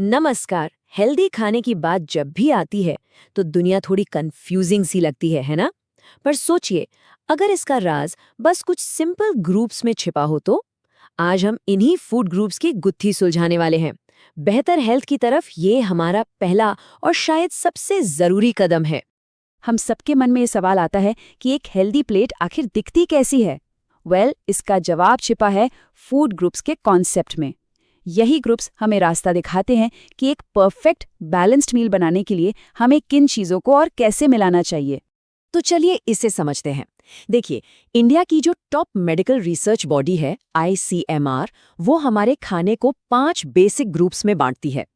नमस्कार। हेल्दी खाने की बात जब भी आती है तो दुनिया थोड़ी कंफ्यूजिंग सी लगती है ना? पर सोचिए, अगर इसका राज बस कुछ सिंपल ग्रुप्स में छिपा हो तो? आज हम इन्हीं फूड ग्रुप्स की गुत्थी सुलझाने वाले हैं। बेहतर हेल्थ की तरफ ये हमारा पहला और शायद सबसे जरूरी कदम है। हम सबके मन में ये सवाल आता है कि एक हेल्दी प्लेट आखिर दिखती कैसी है। इसका जवाब छिपा है फूड ग्रुप्स के कॉन्सेप्ट में। यही ग्रुप्स हमें रास्ता दिखाते हैं कि एक परफेक्ट बैलेंस्ड मील बनाने के लिए हमें किन चीज़ों को और कैसे मिलाना चाहिए। तो चलिए इसे समझते हैं। देखिए, इंडिया की जो टॉप मेडिकल रिसर्च बॉडी है ICMR, वो हमारे खाने को 5 बेसिक ग्रुप्स में बांटती है।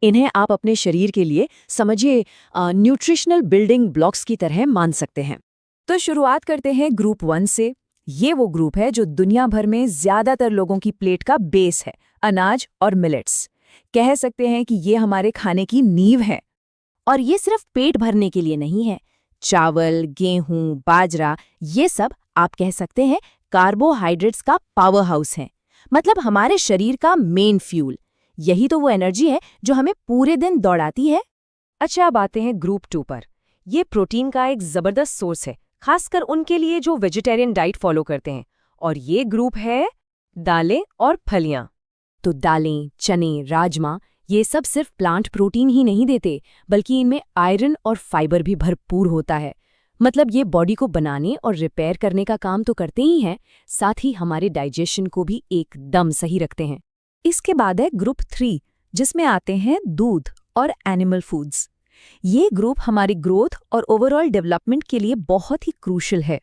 इन्हें आप अपने शरीर के लिए समझिए न्यूट्रिशनल बिल्डिंग ब्लॉक्स की तरह मान सकते हैं। तो शुरुआत करते हैं ग्रुप 1 से। ये वो ग्रुप है जो दुनिया भर में ज्यादातर लोगों की प्लेट का बेस है, अनाज और मिलेट्स। कह सकते हैं कि ये हमारे खाने की नींव है। और ये सिर्फ पेट भरने के लिए नहीं है। चावल, गेहूं, बाजरा, ये सब आप कह सकते हैं कार्बोहाइड्रेट्स का पावर हाउस है। मतलब हमारे शरीर का मेन फ्यूल। यही तो वो एनर्जी है जो हमें पूरे दिन दौड़ाती है। अच्छा, अब आते हैं ग्रुप 2 पर। ये प्रोटीन का एक जबरदस्त सोर्स है, खासकर उनके लिए जो वेजिटेरियन डाइट फॉलो करते हैं। और ये ग्रुप है दालें और फलियां। तो दालें, चने, राजमा, ये सब सिर्फ प्लांट प्रोटीन ही नहीं देते, बल्कि इनमें आयरन और फाइबर भी भरपूर होता है। मतलब ये बॉडी को बनाने और रिपेयर करने का काम तो करते ही हैं, साथ ही हमारे डाइजेशन को भी एकदम सही रखते हैं। इसके बाद है ग्रुप 3, जिसमें आते हैं दूध और एनिमल फूड्स। ये ग्रुप हमारी ग्रोथ और ओवरऑल डेवलपमेंट के लिए बहुत ही क्रूशियल है।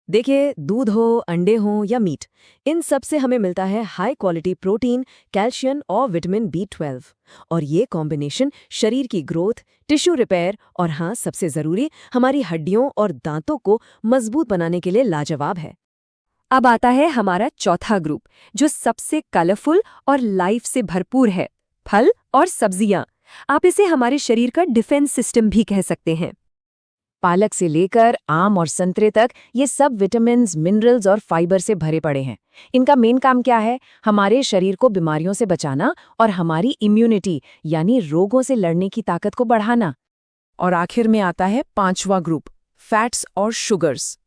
देखिए, दूध हो, अंडे हो या मीट, इन सब से हमें मिलता है हाई क्वालिटी प्रोटीन, कैल्शियम और विटामिन B12। और ये कॉम्बिनेशन शरीर की ग्रोथ, टिश्यू रिपेयर और हाँ, सबसे ज़रूरी, हमारी हड्डियों और दांतों को मजबूत बनाने के लिए लाजवाब है। अब आता है हमारा चौथा ग्रुप, जो सबसे कलरफुल और लाइफ से भरपूर है, फल और सब्जियां। आप इसे हमारे शरीर का डिफेंस सिस्टम भी कह सकते हैं। पालक से लेकर आम और संतरे तक ये सब विटामिन्स, मिनरल्स और फाइबर से भरे पड़े हैं। इनका मेन काम क्या है? हमारे शरीर को बीमारियों से बचाना और हमारी इम्यूनिटी यानी रोगों से लड़ने की ताकत को बढ़ाना। और आखिर में आता है 5वां ग्रुप, फैट्स और शुगर्स।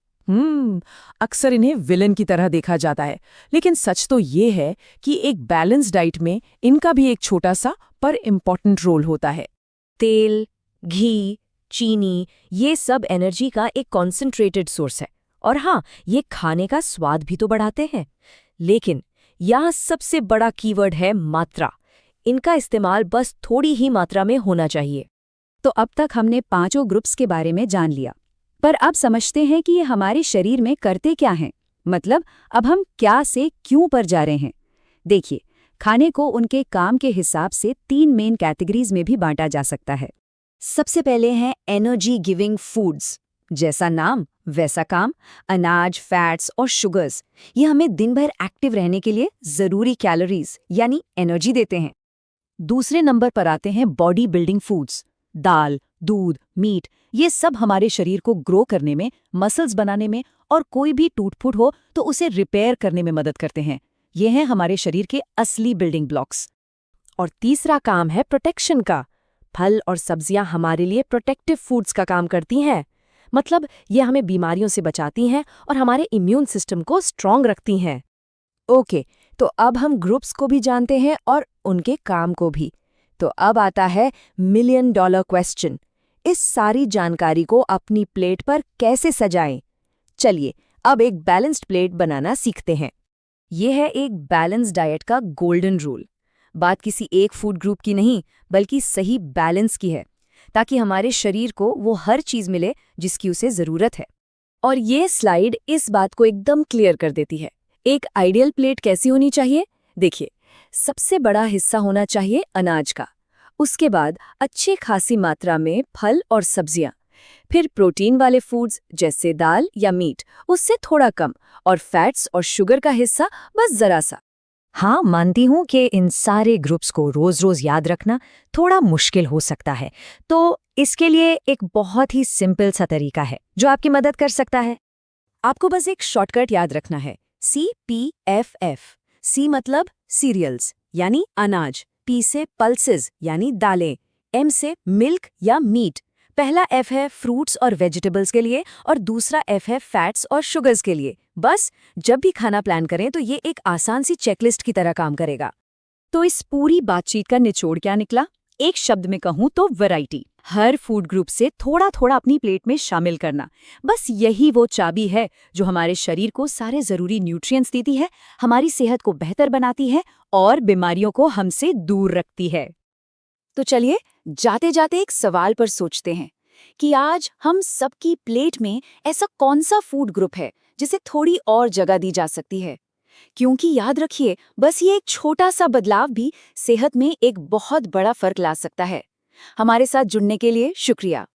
अक्सर इन्हें विलन की तरह देखा जाता है, लेकिन सच तो ये है कि एक बैलेंस डाइट में इनका भी एक छोटा सा पर इम्पॉर्टेंट रोल होता है। तेल, घी, चीनी, ये सब एनर्जी का एक कॉन्सेंट्रेटेड सोर्स है। और हाँ, ये खाने का स्वाद भी तो बढ़ाते हैं। लेकिन यहाँ सबसे बड़ा कीवर्ड है मात्रा। इनका इस्तेमाल बस थोड़ी ही मात्रा में होना चाहिए। तो अब तक हमने 5 ग्रुप्स के बारे में जान लिया, पर अब समझते हैं कि ये हमारे शरीर में करते क्या हैं। मतलब अब हम क्या से क्यों पर जा रहे हैं। देखिए, खाने को उनके काम के हिसाब से 3 मेन कैटेगरीज में भी बांटा जा सकता है। सबसे पहले हैं एनर्जी गिविंग फूड्स। जैसा नाम वैसा काम। अनाज, फैट्स और शुगर्स, ये हमें दिन भर एक्टिव रहने के लिए जरूरी कैलोरीज यानी एनर्जी देते हैं। दूसरे नंबर पर आते हैं बॉडी बिल्डिंग फूड्स। दाल, दूध, मीट, ये सब हमारे शरीर को ग्रो करने में, मसल्स बनाने में और कोई भी टूट-फूट हो तो उसे रिपेयर करने में मदद करते हैं। ये हैं हमारे शरीर के असली बिल्डिंग ब्लॉक्स। और तीसरा काम है प्रोटेक्शन का। फल और सब्जियां हमारे लिए प्रोटेक्टिव फूड्स का काम करती हैं। मतलब ये हमें बीमारियों से बचाती हैं और हमारे इम्यून सिस्टम को स्ट्रांग रखती हैं। ओके, तो अब हम ग्रुप्स को भी जानते हैं और उनके काम को भी। तो अब आता है $1,000,000 क्वेश्चन। इस सारी जानकारी को अपनी प्लेट पर कैसे सजाएं? चलिए, अब एक बैलेंस्ड प्लेट बनाना सीखते हैं। यह है एक बैलेंस डाइट का गोल्डन रूल। बात किसी एक फूड ग्रुप की नहीं, बल्कि सही बैलेंस की है, ताकि हमारे शरीर को वो हर चीज मिले जिसकी उसे जरूरत है। और ये स्लाइड इस बात को एकदम क्लियर कर देती है। एक आइडियल प्लेट कैसी होनी चाहिए? देखिए, सबसे बड़ा हिस्सा होना चाहिए अनाज का। उसके बाद अच्छी खासी मात्रा में फल और सब्जियां। फिर प्रोटीन वाले फूड्स जैसे दाल या मीट, उससे थोड़ा कम। और फैट्स और शुगर का हिस्सा बस जरा सा। हाँ, मानती हूँ कि इन सारे ग्रुप्स को रोज-रोज याद रखना थोड़ा मुश्किल हो सकता है। तो इसके लिए एक बहुत ही सिंपल सा तरीका है जो आपकी मदद कर सकता है। आपको बस एक शॉर्टकट याद रखना है, CPFF। C मतलब सीरियल्स यानी अनाज, P से पल्सेस यानी दालें, M से मिल्क या मीट। पहला F है फ्रूट्स और वेजिटेबल्स के लिए और दूसरा F है फैट्स और शुगर्स के लिए। बस जब भी खाना प्लान करें तो ये एक आसान सी चेकलिस्ट की तरह काम करेगा। तो इस पूरी बातचीत का निचोड़ क्या निकला? एक शब्द में कहूँ तो वैरायटी। हर फूड ग्रुप से थोड़ा थोड़ा अपनी प्लेट में शामिल करना। बस यही वो चाबी है जो हमारे शरीर को सारे जरूरी न्यूट्रिएंट्स देती है, हमारी सेहत को बेहतर बनाती है और बीमारियों को हमसे दूर रखती है। तो चलिए जाते जाते एक सवाल पर सोचते हैं कि आज हम सबकी प्लेट में ऐसा कौन सा फूड ग्रुप है जिसे थोड़ी और जगह दी जा सकती है। क्योंकि याद रखिए, बस ये एक छोटा सा बदलाव भी सेहत में एक बहुत बड़ा फर्क ला सकता है। हमारे साथ जुड़ने के लिए शुक्रिया।